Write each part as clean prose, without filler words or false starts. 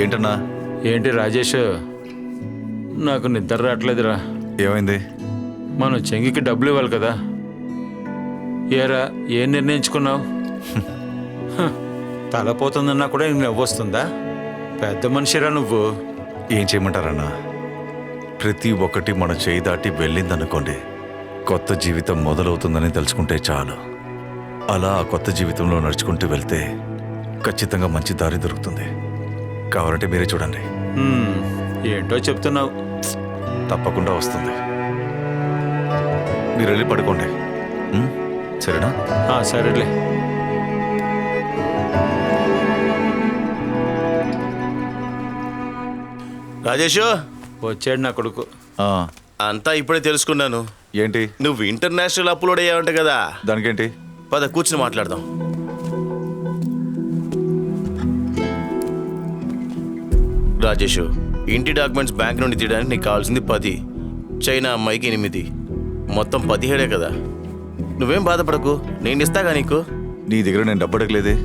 ఏంటన్నా? ఏంటి రాజేష్, నాకు నిద్ర రావట్లేదురా. ఏమైంది? మనం చెంగికి డబ్బులు ఇవ్వాలి కదా. ఏరా, ఏం నిర్ణయించుకున్నావు? తలపోతుందన్నా కూడా నీకు నవ్వొస్తుందా? పెద్ద మనిషిరా నువ్వు. ఏం చేయమంటారన్నా, ప్రతి ఒక్కటి మన చేయి దాటి వెళ్ళిందనుకోండి, కొత్త జీవితం మొదలవుతుందని తెలుసుకుంటే చాలు. అలా ఆ కొత్త జీవితంలో నడుచుకుంటూ వెళ్తే ఖచ్చితంగా మంచి దారి దొరుకుతుంది. కావాలంటే మీరే చూడండి. ఏంటో చెప్తున్నావు. తప్పకుండా వస్తుంది. మీరు వెళ్ళి పడుకోండి, సరేనా? సరేలే. రాజేషు వచ్చాడు నా కొడుకు. అంతా ఇప్పుడే తెలుసుకున్నాను. ఏంటి? నువ్వు ఇంటర్నేషనల్ అప్లోడ్ అయ్యావంట కదా. దానికేంటి? పద కూర్చుని మాట్లాడదాం. రాజేషు, ఇంటి డాక్యుమెంట్స్ బ్యాంక్ నుండి తీయడానికి నీకు కావాల్సింది 10, చైనా అమ్మాయికి 8, మొత్తం 17 కదా. నువ్వేం బాధపడకు, నేను ఇస్తాగా నీకు. నీ దగ్గర నేను డబ్బు అడగలేదే.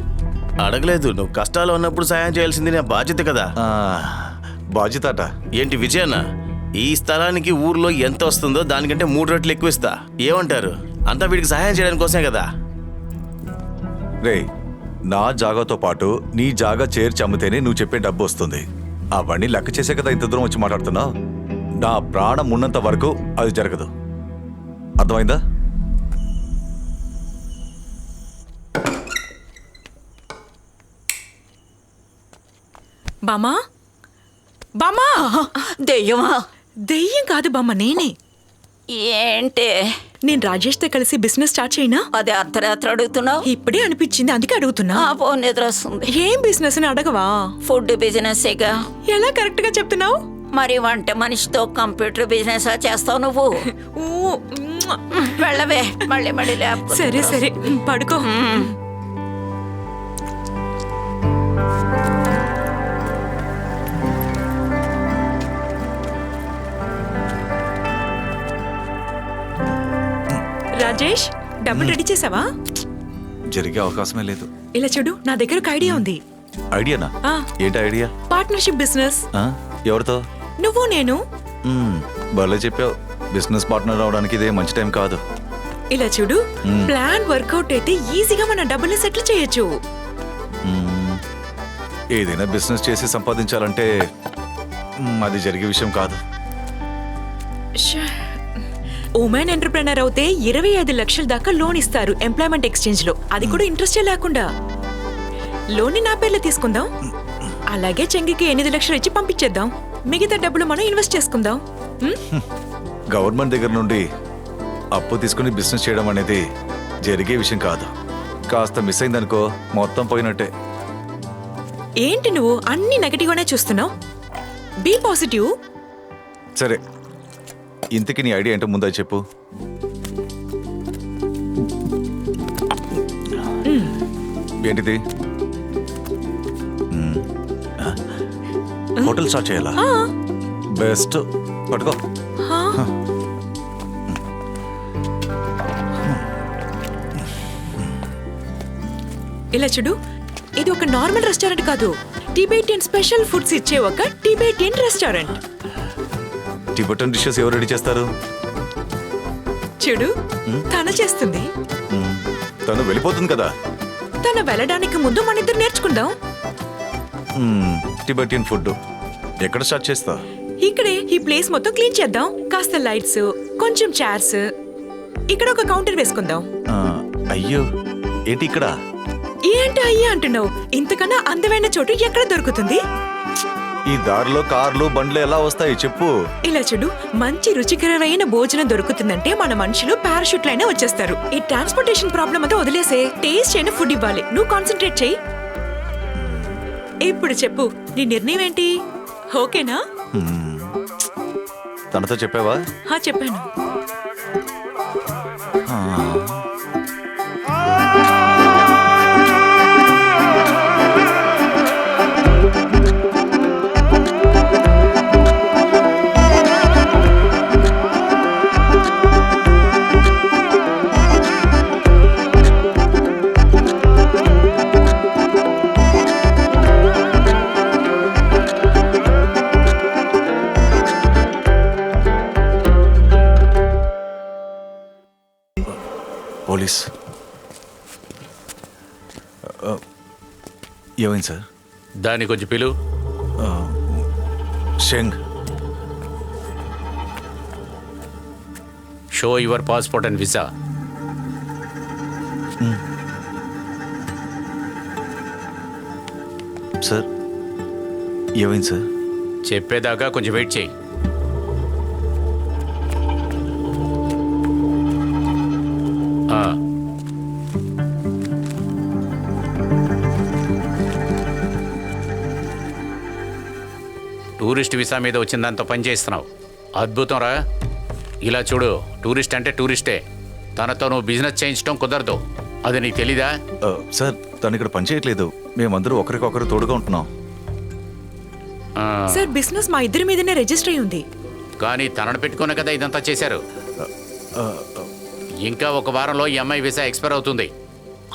అడగలేదు, నువ్వు కష్టాలు ఉన్నప్పుడు సాయం చేయాల్సింది నా బాధ్యత కదా. బాధ్యత అట. ఏంటి విజయన్న, ఈ స్థలానికి ఊర్లో ఎంత వస్తుందో దానికంటే 3 రెట్లు ఎక్కువ ఇస్తా. ఏమంటారు? అంతా వీడికి సహాయం చేయడానికి కోసమే కదా. రే, నా జాగాతో పాటు నీ జాగా చేర్చి అమ్మితేనే నువ్వు చెప్పే డబ్బు వస్తుంది. అవన్నీ లెక్క చేసే కదా ఇంత దూరం వచ్చి మాట్లాడుతున్నావు. నా ప్రాణం ఉన్నంత వరకు అది జరగదు. అర్థమైందా? బామా, బామా! దెయ్యమా? దెయ్యం కాదు బామ్మ, నేనే. ఏంటే? నేను రాజేష్తో కలిసి బిజినెస్ స్టార్ట్ చేయనా? అదే అర్ధరాత్రి అడుగుతున్నావు? ఇప్పుడే అనిపించింది, అందుకే అడుగుతున్నా. ఫోన్ నిద్రొస్తుంది. ఏం బిజినెస్ అని అడగవా? ఫుడ్ బిజినెస్గా. ఎలా కరెక్ట్ గా చెప్తున్నావు? మరి వంట మనిషితో కంప్యూటర్ బిజినెస్ చేస్తావు నువ్వు? వెళ్ళవే, మళ్ళీ మళ్ళీ లేపు. సరే సరే, పడుకో. రాజేష్, డబ్బులు రెడీ చేసావా? జరిగే అవకాశమే లేదు. ఇలా చూడు, నా దగ్గర ఒక ఐడియా ఉంది. ఐడియానా? ఏంటి ఐడియా? Partnership business. ఎవరితో? నువ్వు నేను. భలే చెప్పావు. బిజినెస్ పార్ట్నర్ అవడానికి ఇదే మంచి టైం కాదు. ఇలా చూడు, ప్లాన్ వర్కౌట్ అయితే ఈజీగా మన డబ్బుల్ని సెటిల్ చేయొచ్చు. ఏదైనా బిజినెస్ చేసి సంపాదించాలంటే అది జరిగే విషయం కాదు. ఉమెన్ ఎంటర్ప్రెనర్ అవుతే 25 లక్షల దాకా లోన్ ఇస్తారు ఎంప్లాయ్మెంట్ ఎక్స్చేంజ్ లో. అది కూడా ఇంట్రెస్టే లేకుండా. లోన్ నా పేర్లో తీసుకుందాం. అలాగే చెంగికి 8 లక్షలు ఇచ్చి పంపించేద్దాం. మిగతా డబ్బులు మనం ఇన్వెస్ట్ చేసుకుందాం. గవర్నమెంట్ దగ్గర నుండి అప్పు తీసుకుని బిజినెస్ చేయడం అనేది జరిగే విషయం కాదు. కాస్త మిస్ అయిందనుకో, మొత్తం పోయినట్టే. ఏంటి నువ్వు అన్ని నెగటివ్ గానే చూస్తున్నావు? Be positive. సరే, ఇంతకీ నీ ఐడియా ఏంటో ముందు చెప్పు. ఏంటిది? హోటల్ స్టార్ట్ చేయాలా? బెస్ట్. పట్టుకో. ఇలా చూడు, ఇది ఒక నార్మల్ రెస్టారెంట్ కాదు. టిబెటియన్ స్పెషల్ ఫుడ్స్ ఇచ్చే ఒక టిబెటియన్ రెస్టారెంట్. టిబెటన్ డిషెస్ ఎవరు రెడీ చేస్తారు? చూడు, తను చేస్తుంది. తను వెళ్ళిపోతుంది కదా. తను వెళ్ళడానికి ముందు మన ఇద్దరు నేర్చుకుందాం. టిబెటియన్ ఫుడ్ ఎక్కడ స్టార్ట్ చేస్తా? ఇక్కడే ఈ ప్లేస్ మొత్తం క్లీన్ చేద్దాం. కాస్త లైట్స్, కొంచెం చైర్స్, ఇక్కడ ఒక కౌంటర్ వేసుకుందాం. అయ్యో, ఏంటి ఇక్కడ? ఏంటి అయ్యా అంటున్నావు? ఇంతకన్నా అందమైన చోటు ఎక్కడ దొరుకుతుంది? ఈ దారిలో కార్లు బండ్లు ఎలా వస్తాయి చెప్పు. ఇలా చూడు, మంచి రుచికరమైన భోజనం దొరుకుతుందంటే మన మనుషులు పారాషూట్ లైనే వచ్చేస్తారు. ఈ ట్రాన్స్పోర్టేషన్ ప్రాబ్లం అంతా వదిలేసే, టేస్ట్ అయిన ఫుడ్ ఇవ్వాలి. నువ్వు కాన్సన్ట్రేట్ చెయ్యి. ఇప్పుడు చెప్పు, నీ నిర్ణయం ఏంటి? ఓకేనా? తనతో చెప్పావా? చెప్పాను. పోలీస్. ఏమైంది సార్? దాన్ని కొంచెం పిలు. Sheng. Show your passport and visa. Sir ఏమైంది సార్? చెప్పేదాకా కొంచెం వెయిట్ చేయి. ఆ. టూరిస్ట్ వీసా మీద వచ్చిన దాంతో పని చేస్తున్నావు. అద్భుతం రా. ఇలా చూడు, టూరిస్ట్ అంటే టూరిస్టే. తనతో నువ్వు బిజినెస్ చేయించడం కుదరదు. అది నీకు తెలీదా? సార్ తను ఇక్కడ పని చేయట్లేదు. మేమందరూ ఒకరికొకరు తోడుగా ఉంటున్నాం. ఆ, సార్ బిజినెస్ మా ఇద్దరి మీదనే రిజిస్టర్ అయి ఉంది. కానీ తనను పెట్టుకునే కదా ఇదంతా చేశారు. ఇంకా ఒక వారంలో ఈ అమ్మాయి వీసా ఎక్స్పైర్ అవుతుంది.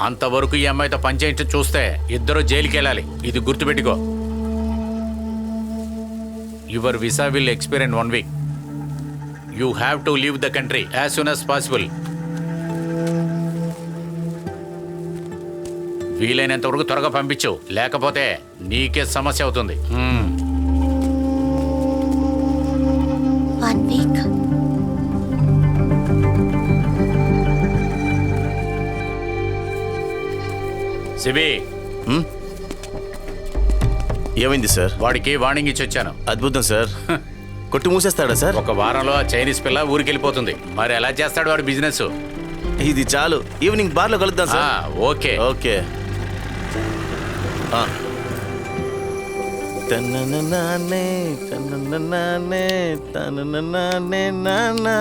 అంతవరకు ఈ అమ్మాయితో పని చేయించడం చూస్తే ఇద్దరు జైలుకి వెళ్ళాలి. ఇది గుర్తుపెట్టుకో. Your visa will expire in 1 week. You have to leave the country as soon as possible. వీలైనంత వరకు త్వరగా పంపించు, లేకపోతే నీకే సమస్య అవుతుంది. 1 week. సిబి, ఏమైంది సార్? వాడికి వార్నింగ్ ఇచ్చి వచ్చాను. అద్భుతం సార్. కొట్టు మూసేస్తాడా సార్? ఒక వారంలో ఆ చైనీస్ పిల్ల ఊరికి వెళ్ళిపోతుంది. మరి ఎలా చేస్తాడు వాడు బిజినెస్? ఇది చాలు, ఈవినింగ్ బార్లో కలుద్దాం సార్. ఓకే. ఓకే. తనననానే తనననానే తనననానే నానా.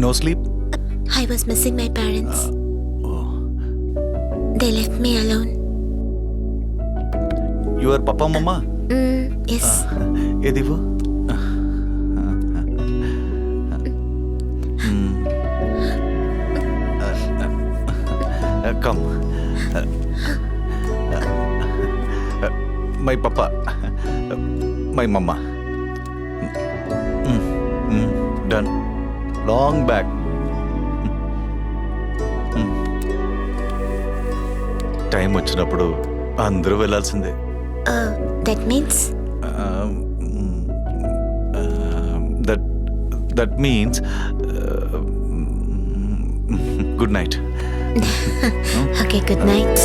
No sleep? I was missing my parents. They left me alone. Your papa mamma? Yes. ఏదివ్వు. Come. My papa, my mamma. Done. Long back. Time వచ్చినప్పుడు అందరూ వెళ్ళాల్సిందే. That means? That means good night. Okay, good night.